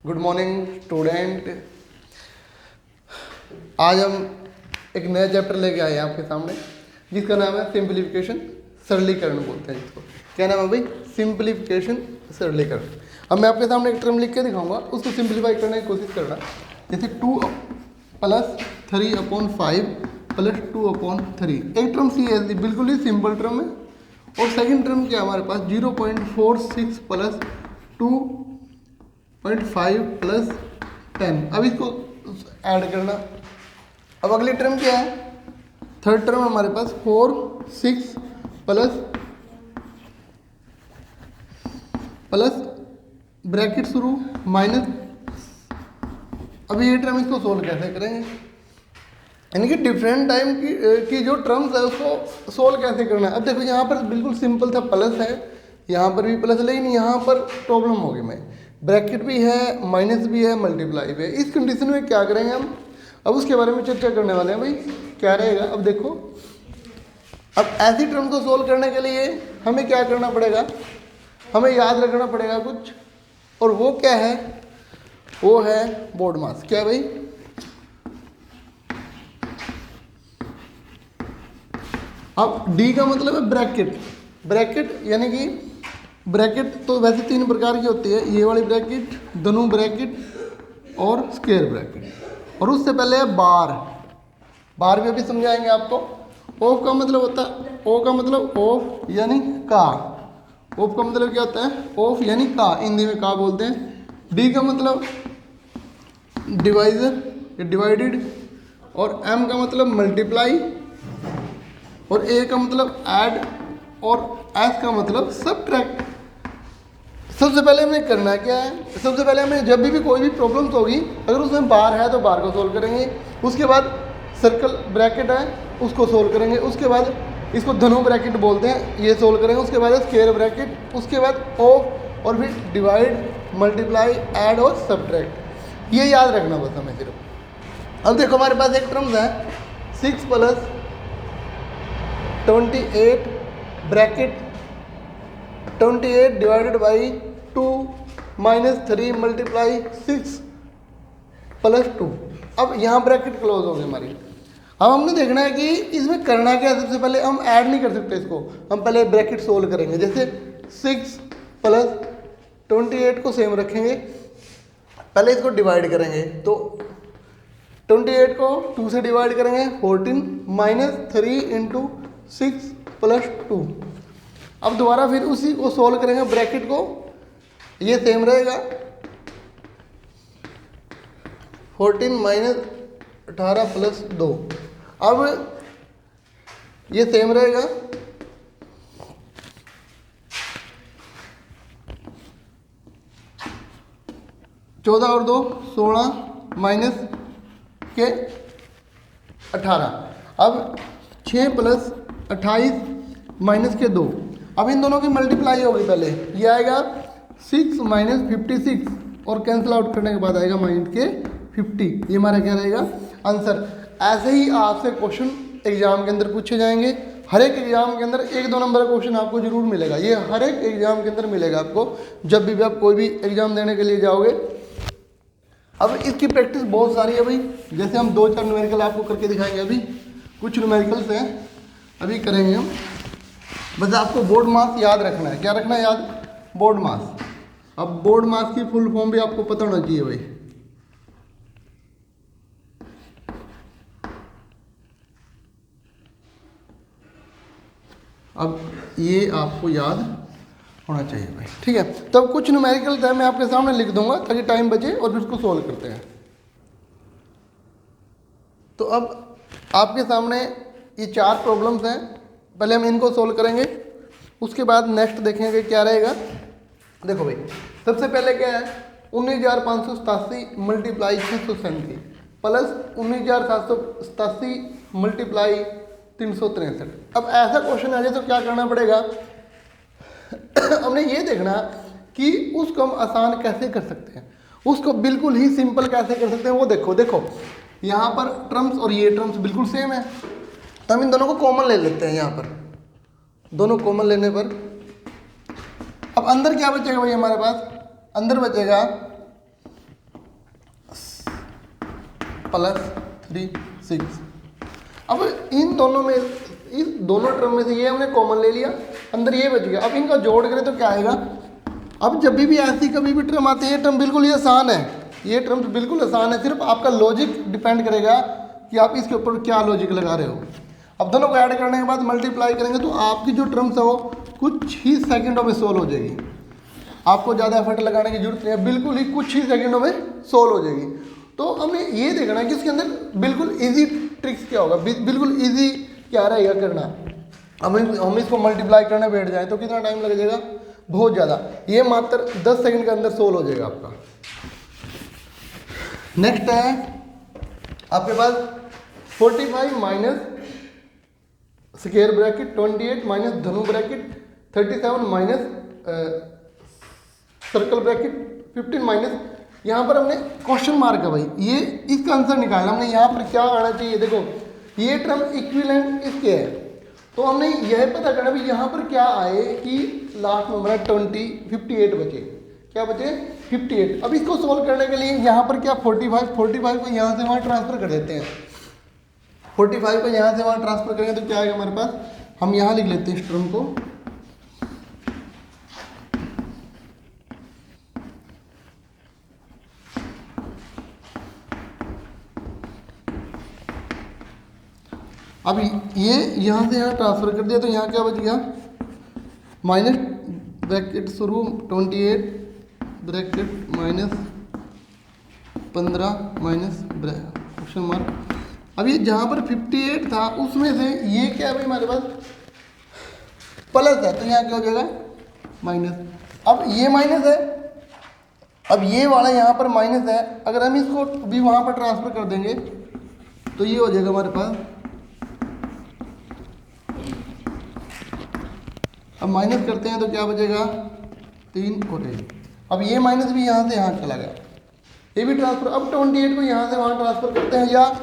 Good morning student. आज हम एक नया चैप्टर लेके आए हैं आपके सामने, जिसका नाम है सिंप्लीफिकेशन, सरलीकरण बोलते हैं जिसको। क्या नाम है भाई? सिंप्लीफिकेशन, सरलीकरण। अब मैं आपके सामने एक टर्म लिख के दिखाऊंगा, उसको सिंप्लीफाई करने की कोशिश करना। जैसे 2 + 3/5 + 2/3, एक टर्म सी है, बिल्कुल ही सिंपल टर्म है। और सेकंड टर्म क्या है हमारे पास? 0.46 + 2.5 + 10। अब इसको ऐड करना। अब अगली टर्म क्या है? थर्ड टर्म हमारे पास 4, 6 प्लस ब्रैकेट शुरू माइनस। अब ये टर्म इसको सोल्व कैसे करेंगे? यानी कि डिफरेंट टाइम की जो टर्म्स है उसको सोल्व कैसे करना है। अब देखो यहाँ पर बिल्कुल सिंपल था, प्लस है, यहाँ पर भी प्लस, लेकिन यहाँ पर प्रॉब्लम होगी। मैं ब्रैकेट भी है, माइनस भी है, मल्टीप्लाई भी है। इस कंडीशन में क्या करेंगे हम? अब उसके बारे में चर्चा करने वाले हैं भाई, क्या रहेगा। अब देखो, अब ऐसी टर्म को सोल्व करने के लिए हमें क्या करना पड़ेगा? हमें याद रखना पड़ेगा कुछ, और वो क्या है? वो है बोर्ड मास। क्या भाई? अब डी का मतलब है ब्रैकेट। ब्रैकेट यानी कि ब्रैकेट तो वैसे 3 प्रकार की होती है, ये वाली ब्रैकेट, धनु ब्रैकेट और स्क्वायर ब्रैकेट। और उससे पहले है बार। बार भी अभी समझाएंगे आपको। ऑफ का मतलब होता है, ओ का मतलब ऑफ यानी का। ऑफ का मतलब क्या होता है? ऑफ यानी का, हिंदी में का बोलते हैं। डी का मतलब डिवाइजर या डिवाइडेड, और एम का मतलब मल्टीप्लाई, और ए का मतलब ऐड, और एस का मतलब सबट्रैक्ट। सबसे पहले हमें करना क्या है? सबसे पहले हमें जब भी कोई भी प्रॉब्लम्स होगी, अगर उसमें बार है तो बार को सोल्व करेंगे। उसके बाद सर्कल ब्रैकेट है, उसको सोल्व करेंगे। उसके बाद इसको धनु ब्रैकेट बोलते हैं, ये सोल्व करेंगे। उसके बाद स्क्वायर ब्रैकेट, उसके बाद ऑफ, और फिर डिवाइड, मल्टीप्लाई, ऐड और सबट्रैक्ट। ये याद रखना बस हमें सिर्फ। अब देखो हमारे पास एक टर्म्स है 6 + 28 ब्रैकेट 28 / 2 - 3 × 6 + 2। अब यहाँ ब्रैकेट क्लोज हो गई हमारी। अब हमने देखना है कि इसमें करना क्या है। सबसे पहले हम ऐड नहीं कर सकते इसको, हम पहले ब्रैकेट सोल्व करेंगे। जैसे 6 + 28 को सेम रखेंगे, पहले इसको डिवाइड करेंगे। तो 28 को 2 से डिवाइड करेंगे, 14 - 3 × 6 + 2। अब दोबारा फिर उसी को सोल्व करेंगे, ब्रैकेट को, ये सेम रहेगा। 14 - 18 + 2। अब ये सेम रहेगा। चौदह और 2 16 माइनस के 18। अब 6 + 28 - 2। अब इन दोनों की मल्टीप्लाई होगी। पहले ये आएगा 6 - 56, और कैंसिल आउट करने के बाद आएगा -50। ये हमारा क्या रहेगा? आंसर। ऐसे ही आपसे क्वेश्चन एग्जाम के अंदर पूछे जाएंगे। हर एक एग्जाम के अंदर 1-2 नंबर का क्वेश्चन आपको जरूर मिलेगा। ये हर एक एग्जाम के अंदर मिलेगा आपको, जब भी आप कोई भी एग्जाम देने के लिए जाओगे। अब इसकी प्रैक्टिस बहुत सारी है भाई। जैसे हम 2-4 न्यूमेरिकल आपको करके दिखाएंगे। अभी कुछ न्यूमेरिकल्स हैं, अभी करेंगे हम। बस आपको बोर्ड मास याद रखना है। क्या रखना है याद? बोर्ड मास। अब बोर्ड मास की फुल फॉर्म भी आपको पता होना चाहिए भाई। अब ये आपको याद होना चाहिए भाई, ठीक है। तब कुछ न्यूमेरिकल्स है, मैं आपके सामने लिख दूंगा ताकि टाइम बचे, और फिर उसको सोल्व करते हैं। तो अब आपके सामने ये 4 प्रॉब्लम्स हैं। पहले हम इनको सोल्व करेंगे, उसके बाद नेक्स्ट देखेंगे क्या रहेगा। देखो भाई, सबसे पहले क्या है? 19,587 × 637 प्लस 19,787 × 363। अब ऐसा क्वेश्चन आ जाए तो क्या करना पड़ेगा? हमने ये देखना कि उसको हम आसान कैसे कर सकते हैं, उसको बिल्कुल ही सिंपल कैसे कर सकते हैं। वो देखो यहाँ पर टर्म्स और ये टर्म्स बिल्कुल सेम है, तो हम इन दोनों को कॉमन ले लेते हैं। यहाँ पर दोनों कॉमन लेने पर अब अंदर क्या बचेगा भाई? हमारे पास अंदर बचेगा प्लस 3 6। अब इन दोनों में, इस दोनों टर्म में से ये हमने कॉमन ले लिया, अंदर ये बच गया। अब इनका जोड़ करें तो क्या आएगा। अब जब भी ऐसी कभी भी टर्म आती है, ये टर्म बिल्कुल ही आसान है, ये टर्म बिल्कुल आसान है, सिर्फ आपका लॉजिक डिपेंड करेगा कि आप इसके ऊपर क्या लॉजिक लगा रहे हो। अब दोनों को ऐड करने के बाद मल्टीप्लाई करेंगे तो आपकी जो टर्म्स है वो कुछ ही सेकंडों में सोल्व हो जाएगी। आपको ज़्यादा एफर्ट लगाने की जरूरत नहीं है, बिल्कुल ही कुछ ही सेकंडों में सोल्व हो जाएगी। तो हमें ये देखना है कि इसके अंदर बिल्कुल इजी ट्रिक्स क्या होगा, बिल्कुल इजी क्या रहेगा करना। हम इसको मल्टीप्लाई करने बैठ जाएं तो कितना टाइम लग जाएगा, बहुत ज़्यादा। ये मात्र 10 सेकंड के अंदर सोल्व हो जाएगा आपका। नेक्स्ट है आपके पास 45 माइनस स्क्वायर ब्रैकेट 28 माइनस धनु bracket 37 minus circle bracket 15 minus, यहाँ पर हमने क्वेश्चन मार्क है भाई, ये इसका आंसर निकालना। हमने यहाँ पर क्या आना चाहिए, देखो ये टर्म इक्विवेलेंट इसके है, तो हमने यह पता करना भी यहाँ पर क्या आए कि लास्ट नंबर है 58 बचे, क्या बचे 58। अब इसको सोल्व करने के लिए यहाँ पर क्या 45 को यहाँ से वहाँ ट्रांसफर कर देते हैं। 45 को यहाँ से वहाँ ट्रांसफर करेंगे तो क्या आएगा हमारे पास, हम यहाँ लिख लेते हैं इस टर्म को। अब ये यहाँ से यहाँ ट्रांसफर कर दिया तो यहाँ क्या बच गया, माइनस ब्रैकेट शुरू 28 bracket minus 15 minus question mark. अब ये जहाँ पर 58 था उसमें से ये क्या भाई हमारे पास प्लस है, तो यहाँ क्या हो जाएगा माइनस। अब ये माइनस है, अब ये वाला यहाँ पर माइनस है, अगर हम इसको भी वहाँ पर ट्रांसफर कर देंगे तो ये हो जाएगा हमारे पास। अब माइनस करते हैं तो क्या बचेगा 3 और 1। अब ये माइनस भी यहाँ से यहाँ चला गया, ये भी ट्रांसफर। अब 28 को यहाँ से वहाँ ट्रांसफर करते हैं, या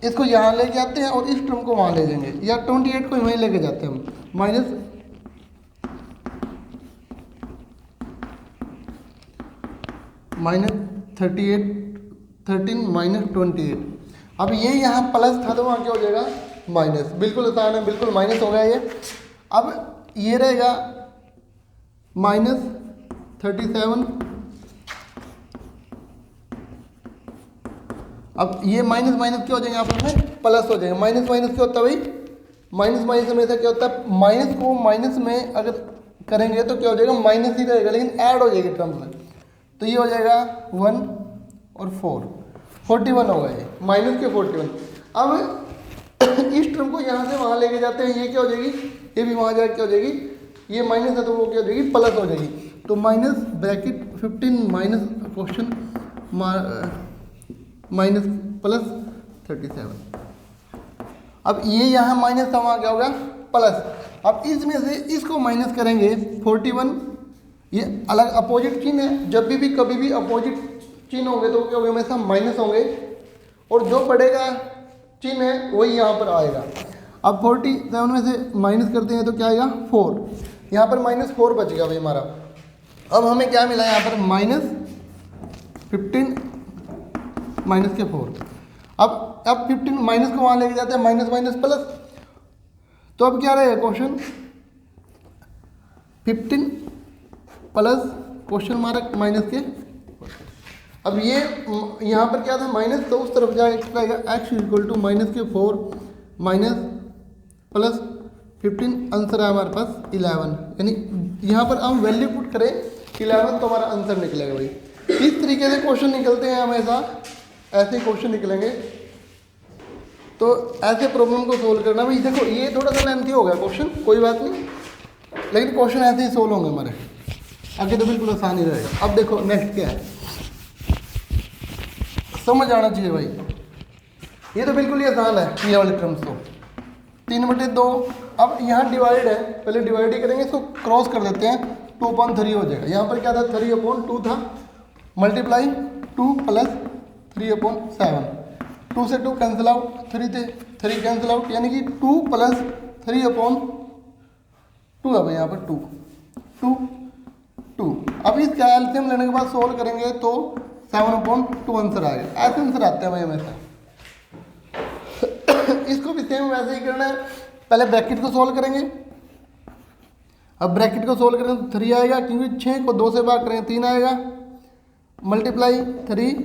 इसको यहाँ लेके आते हैं और इस टर्म को वहाँ ले जाएंगे, या 28 को वहीं लेके जाते हैं हम। Minus -13 minus 28। अब ये यहाँ प्लस था तो वहाँ क्या हो जाएगा माइनस, बिल्कुल आसान है, बिल्कुल माइनस हो गया ये। अब ये रहेगा -37। अब ये माइनस माइनस क्या हो जाएंगे आपस में प्लस हो जाएगा। माइनस माइनस क्या होता है भाई, माइनस माइनस में ऐसा क्या होता है, माइनस को माइनस में अगर करेंगे तो क्या हो जाएगा माइनस ही रहेगा, लेकिन ऐड हो जाएगी टर्म्स में, तो ये हो जाएगा 1 और 4 41 होगा ये, माइनस के 41। अब इस टर्म को यहाँ से वहाँ लेके जाते हैं, ये क्या हो जाएगी, ये भी वहाँ जाकर क्या हो जाएगी, ये माइनस है तो वो क्या हो जाएगी प्लस हो जाएगी। तो minus bracket 15 minus question minus plus 37। अब ये यहाँ माइनस था वहाँ क्या होगा प्लस। अब इसमें से इसको माइनस करेंगे 41, ये अलग अपोजिट चिन्ह है, जब भी कभी भी अपोजिट चिन्ह होंगे तो क्या होंगे हमेशा माइनस होंगे, और जो पड़ेगा चिन्ह है वही यहाँ पर आएगा। अब 47 में से माइनस करते हैं तो क्या आएगा 4, यहाँ पर -4 बच गया भाई हमारा। अब हमें क्या मिला यहाँ पर -15 माइनस के 4। अब 15 माइनस को वहाँ लेके जाते हैं, माइनस माइनस प्लस, तो अब क्या रहेगा question 15 plus question mark minus के। अब ये यहाँ पर क्या था माइनस, तो उस तरफ जाएगा x इक्वल टू माइनस के 4 माइनस प्लस 15, आंसर है हमारे पास 11। यानी यहाँ पर हम वैल्यू पुट करें 11 तो हमारा आंसर निकलेगा भाई। इस तरीके से क्वेश्चन निकलते हैं हमेशा, ऐसे क्वेश्चन निकलेंगे। तो ऐसे प्रॉब्लम को सोल्व करना भाई, देखो ये थोड़ा सा लेंथी हो गया क्वेश्चन, कोई बात नहीं, लेकिन क्वेश्चन ऐसे ही सोल्व होंगे हमारे, आगे तो बिल्कुल आसान ही रहेगा। अब देखो नेक्स्ट क्या है, समझ आना चाहिए भाई, ये तो बिल्कुल ही आसान है ये वाले टर्म्स तो 3/2। अब यहाँ डिवाइड है, पहले डिवाइड ही करेंगे, इसको क्रॉस कर देते हैं 2/3 हो जाएगा। यहाँ पर क्या था 3/2 था, मल्टीप्लाई 2 प्लस 3/7, 2 से 2 कैंसिल आउट, 3 थे 3 कैंसिल आउट, यानी कि 2 प्लस 3/2 है यहाँ पर 2। अब इस एलसीएम लेने के बाद सोल्व करेंगे तो 7/2 आंसर आ गया। ऐसे आंसर आते हैं भाई हमेशा। इसको भी सेम वैसे ही करना है, पहले ब्रैकेट को सोल्व करेंगे। अब ब्रैकेट को सोल्व करेंगे तो 3 आएगा, क्योंकि 6 को 2 से भाग करेंगे 3 आएगा, मल्टीप्लाई 3,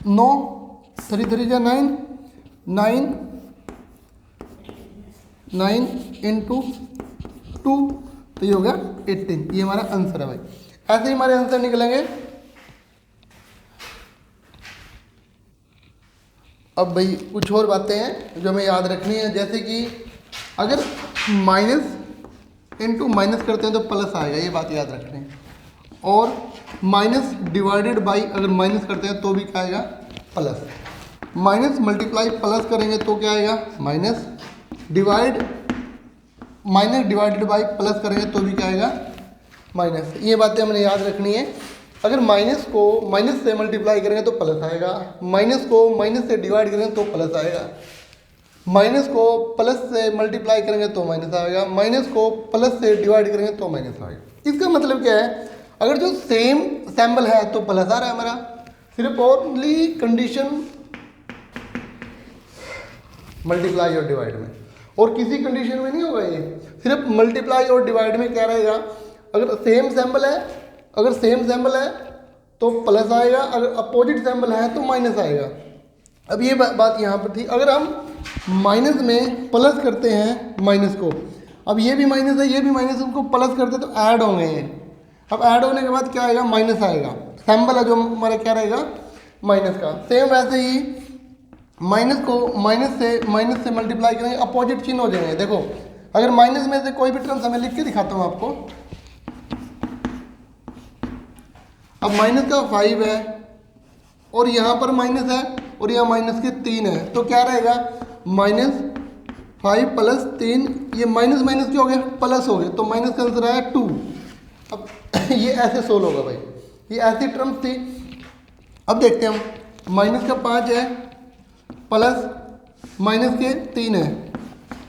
9, 3 3 जा 9, 9 इंटू 2, तो ये हो गया 18। ये हमारा आंसर है भाई। ऐसे ही हमारे आंसर निकलेंगे। अब भाई कुछ और बातें हैं जो हमें याद रखनी है, जैसे कि अगर माइनस इंटू माइनस करते हैं तो प्लस आएगा, ये बात याद रखनी है। और माइनस डिवाइडेड बाई अगर माइनस करते हैं तो भी क्या आएगा, प्लस। माइनस मल्टीप्लाई प्लस करेंगे तो क्या आएगा, minus. Minus divided by plus करेंगे तो भी क्या आएगा, माइनस। ये बातें हमने याद रखनी है। अगर माइनस को माइनस से मल्टीप्लाई करेंगे तो प्लस आएगा, माइनस को माइनस से डिवाइड करेंगे तो प्लस आएगा, माइनस को प्लस से मल्टीप्लाई करेंगे तो माइनस आएगा, माइनस को प्लस से डिवाइड करेंगे तो माइनस आएगा। इसका मतलब क्या है, अगर जो सेम सैम्बल है तो प्लस आ रहा है हमारा। सिर्फ ओनली कंडीशन मल्टीप्लाई और डिवाइड में, और किसी कंडीशन में नहीं होगा ये। सिर्फ मल्टीप्लाई और डिवाइड में क्या रहेगा, अगर सेम सैम्बल है तो प्लस आएगा, अगर अपोजिट सैम्बल है तो माइनस आएगा। अब ये बात यहाँ पर थी। अगर हम माइनस में प्लस करते हैं माइनस को, अब ये भी माइनस है, ये भी माइनस है, उनको प्लस करते तो ऐड होंगे ये। अब ऐड होने के बाद क्या आएगा, माइनस आएगा। सैम्बल है जो हमारा क्या रहेगा, माइनस का। सेम वैसे ही माइनस को माइनस से मल्टीप्लाई करेंगे, अपोजिट चिन्ह हो जाएंगे। देखो अगर माइनस में से कोई भी टर्म्स हमें लिख के दिखाता हूँ आपको। अब माइनस का 5 है और यहाँ पर माइनस है और यहाँ माइनस के 3 है, तो क्या रहेगा, -5 + 3। ये माइनस माइनस क्या हो गया, प्लस हो गया, तो माइनस का आंसर आया 2। अब ये ऐसे सोल्व होगा भाई, ये ऐसी टर्म्स थी। अब देखते हैं हम, माइनस का 5 है प्लस माइनस के 3 है।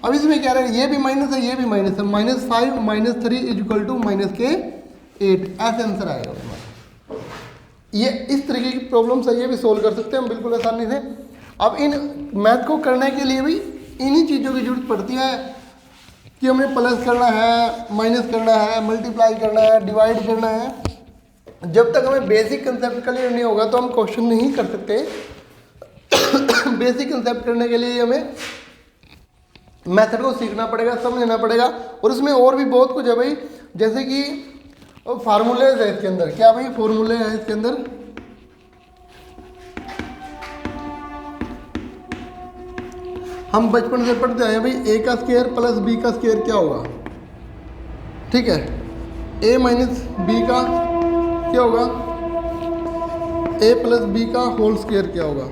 अब इसमें क्या रहेगा, ये भी माइनस है, ये भी माइनस है, -5 - 3 = -8। ऐसे आंसर आएगा हमारा। ये इस तरीके की प्रॉब्लम्स है, ये भी सोल्व कर सकते हैं हम बिल्कुल आसानी से। अब इन मैथ को करने के लिए भी इन्हीं चीज़ों की जरूरत पड़ती है कि हमें प्लस करना है, माइनस करना है, मल्टीप्लाई करना है, डिवाइड करना है। जब तक हमें बेसिक कंसेप्ट क्लियर नहीं होगा तो हम क्वेश्चन नहीं कर सकते। बेसिक कंसेप्ट करने के लिए हमें मेथड को सीखना पड़ेगा, समझना पड़ेगा। और उसमें और भी बहुत कुछ है भाई, जैसे कि फार्मूलेज है इसके अंदर। क्या भाई, फॉर्मूले है इसके अंदर। हम बचपन से पढ़ते आए भाई, a का स्क्वायर प्लस b का स्क्वायर क्या होगा, ठीक है। a - b का क्या होगा, a + b का होल स्क्वायर क्या होगा।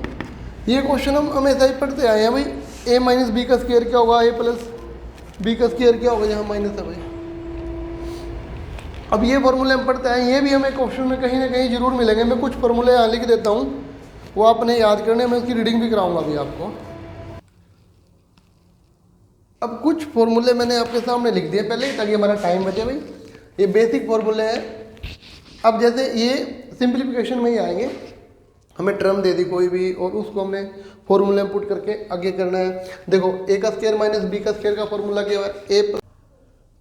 ये क्वेश्चन हम हमेशा ही पढ़ते आए हैं भाई। a - b का स्क्वायर क्या होगा, a + b का स्क्वायर क्या होगा, यहाँ माइनस है भाई। अब ये फॉर्मूले हम पढ़ते हैं, ये भी हमें क्वेश्चन में कहीं ना कहीं जरूर मिलेंगे। मैं कुछ फॉर्मूले यहाँ लिख देता हूँ, वो आपने याद करने, मैं उसकी रीडिंग भी कराऊंगा अभी आपको। अब कुछ फॉर्मूले मैंने आपके सामने लिख दिए पहले ही, ताकि हमारा टाइम बचे भाई। ये बेसिक फॉर्मूले हैं। अब जैसे ये सिंप्लीफिकेशन में ही आएंगे, हमें टर्म दे दी कोई भी और उसको हमने फॉर्मूले में पुट करके आगे करना है। देखो a का स्क्वायर - b का स्क्वायर का फॉर्मूला क्या है, a।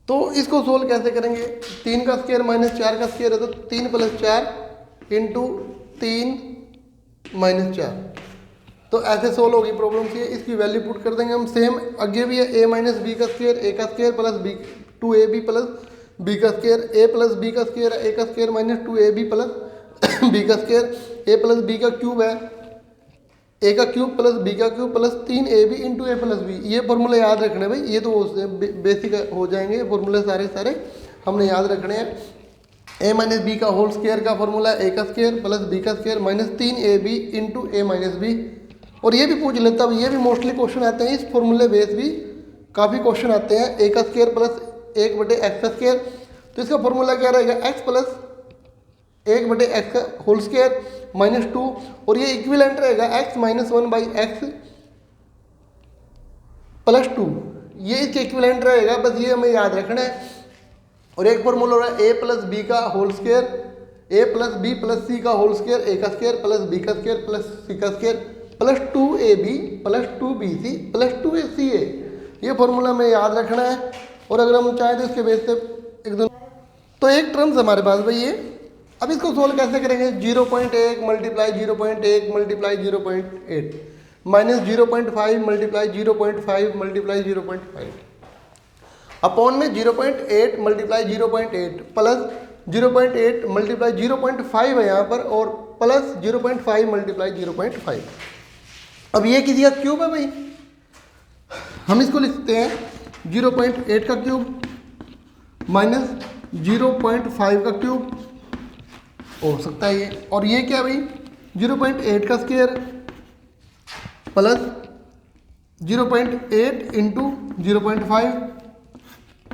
तो इसको सोल्व कैसे करेंगे, 3 का स्क्वायर - 4 का स्क्वायर है, तो 3 + 4 × 3 - 4। तो ऐसे सोल्व होगी प्रॉब्लम की। इसकी वैल्यू पुट कर देंगे हम। सेम आगे भी है, a - b का स्क्वायर, a का square plus b 2ab + b का स्क्वायर, a + b का स्क्वायर है, a का स्क्वायर - 2ab + b का स्क्वायर, a + b का क्यूब है, a का क्यूब प्लस b का cube plus 3ab × a + b। ये फॉर्मूले याद रखने भाई, ये तो बेसिक हो जाएंगे फॉर्मूले सारे हमने याद रखने हैं। a - b का होल स्क्वायर का फॉर्मूला a का स्क्वायर प्लस b का स्क्वायर -3ab × a - b। और ये भी पूछ लेता है, ये भी मोस्टली क्वेश्चन आते हैं इस फॉर्मूले बेस भी काफ़ी क्वेश्चन आते हैं। a का स्क्वायर प्लस 1/x का स्क्वायर, तो इसका फॉर्मूला क्या रहेगा, x प्लस 1/x का होल स्क्वायर -2, और ये इक्विवेलेंट रहेगा x - 1/x + 2। ये इसके इक्विवेलेंट रहेगा, बस ये हमें याद रखना है। और एक फॉर्मूला हो रहा है a + b का होल स्क्वायर, ए प्लस बी प्लस सी का होल स्क्वायर, ए का स्क्वायर प्लस बी का स्क्वायर प्लस सी का square plus 2ab plus 2bc plus 2ca। ये फॉर्मूला हमें याद रखना है। और अगर हम चाहें तो इसके बेस पे एकदम, तो एक टर्म्स हमारे पास भाई ये। अब इसको सोल्व कैसे करेंगे? 0.1 multiply 0.1 multiply 0.8 minus 0.5 multiply 0.5 multiply 0.5 upon में 0.8 मल्टीप्लाई 0.8 प्लस 0.8 मल्टीप्लाई 0.5 है यहाँ पर, और प्लस 0.5 मल्टीप्लाई 0.5। अब ये किसी का क्यूब है भाई, हम इसको लिखते हैं 0.8 का क्यूब माइनस 0.5 का क्यूब हो सकता है ये। और ये क्या भाई? 0.8 का स्क्वायर प्लस 0.8 इंटू 0.5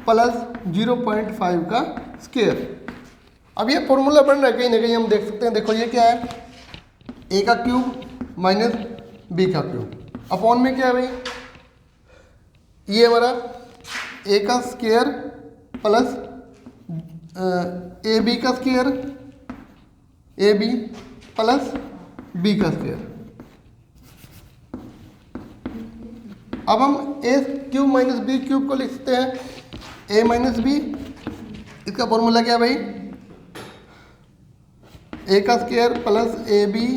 प्लस 0.5 का स्क्वायर। अब ये फॉर्मूला बन रहा है, कहीं ना कहीं हम देख सकते हैं। देखो ये क्या है? ए का क्यूब माइनस बी का क्यूब अपॉन में क्या है भाई? ये हमारा ए का स्क्वायर प्लस ए बी का square, A B plus B का स्क्वायर। अब हम A cube minus B cube को लिख सकते हैं ए माइनस बी। इसका फॉर्मूला क्या है भाई? ए का square plus A B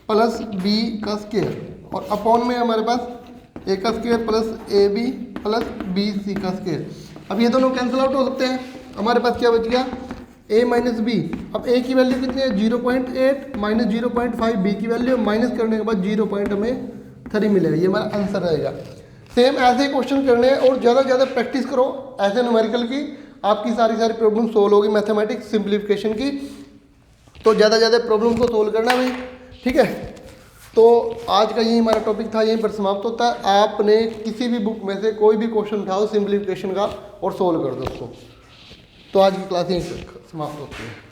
plus B का स्क्वायर, और अपॉन में हमारे पास ए का square plus A B plus B C का स्क्वायर। अब ये दोनों कैंसिल आउट हो सकते हैं। हमारे पास क्या बच गया? ए माइनस बी। अब ए की वैल्यू कितनी है? 0.8 माइनस 0.5 बी की वैल्यू माइनस करने के बाद 0.3 मिलेगा। ये हमारा आंसर रहेगा। सेम ऐसे क्वेश्चन करने हैं और ज़्यादा से ज़्यादा प्रैक्टिस करो ऐसे न्यूमेरिकल की, आपकी सारी प्रॉब्लम सोल्व होगी मैथमेटिक्स सिंप्लीफिकेशन की। तो ज़्यादा से ज़्यादा प्रॉब्लम को सोल्व करना भाई, ठीक है। तो आज का यही हमारा टॉपिक था, यहीं पर समाप्त होता है। आपने किसी भी बुक में से कोई भी क्वेश्चन उठाओ सिंप्लीफिकेशन का और सोल्व कर दो उसको। तो आज की क्लास यहीं समाप्त होती है।